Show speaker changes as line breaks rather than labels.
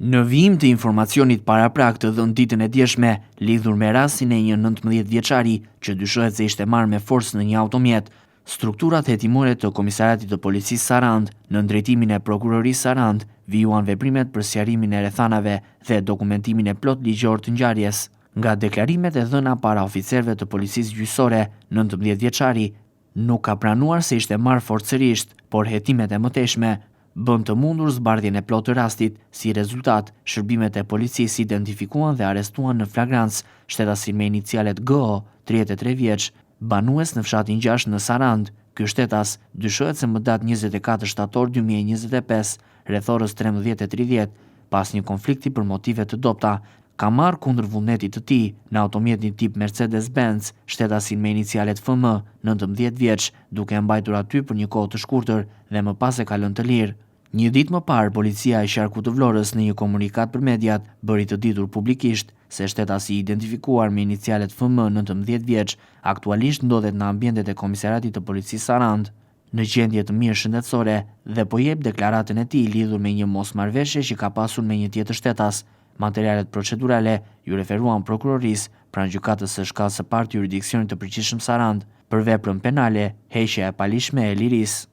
Në vijim të informacionit paraprak të dhënë ditën e djeshme, lidhur me rastin e një 19 vjeçari që dyshohet se ishte marrë me forcë në një automjet, strukturat hetimore të Komisariatit të Policisë Sarand, në drejtimin e Prokurorisë Sarand, vijuan veprimet për sqarimin e rrethanave dhe dokumentimin e plot ligjor të ngjarjes. Nga deklarimet e dhëna para oficerëve të policisë gjyqësore, 19 vjeçari nuk ka pranuar se ishte marrë forcërisht, por hetimet e mëtejshme bën të mundur zbardhjen e plotë të rastit. Si rezultat, shërbimet e policisë identifikuan dhe arrestuan në flagrancë shtetasin me inicialet GO, 33 vjeç, banues në fshatin 6 në Sarand. Ky shtetas dyshohet se më datë 24 shtator 2025, rreth orës 13:30, pas një konflikti për motive të dobta, ka marrë kundër vullnetit të tij në automjetin tip Mercedes-Benz, shtetasin me inicialet FM, 19 vjeç, duke e mbajtur aty për një kohë të shkurtër dhe më pas e ka lënë të lirë. Një ditë më parë, policia e Qarku të Vlorës në një komunikat për mediat bëri të ditur publikisht se shtetasi i identifikuar me inicialet FM, 19 vjeç, aktualisht ndodhet në ambientet e Komisariatit të Policisë Sarand, në gjendje të mirë shëndetësore dhe po jep deklaratën e tij lidhur me një mosmarrëveshje që ka pasur me një tjetër shtetas. Materialet procedurale ju referuan prokurorisë pranë gjykatës së shkallës së parë të jurisdiksionit të përgjithshëm Sarand për veprën penale, heqja e palishme e lirisë.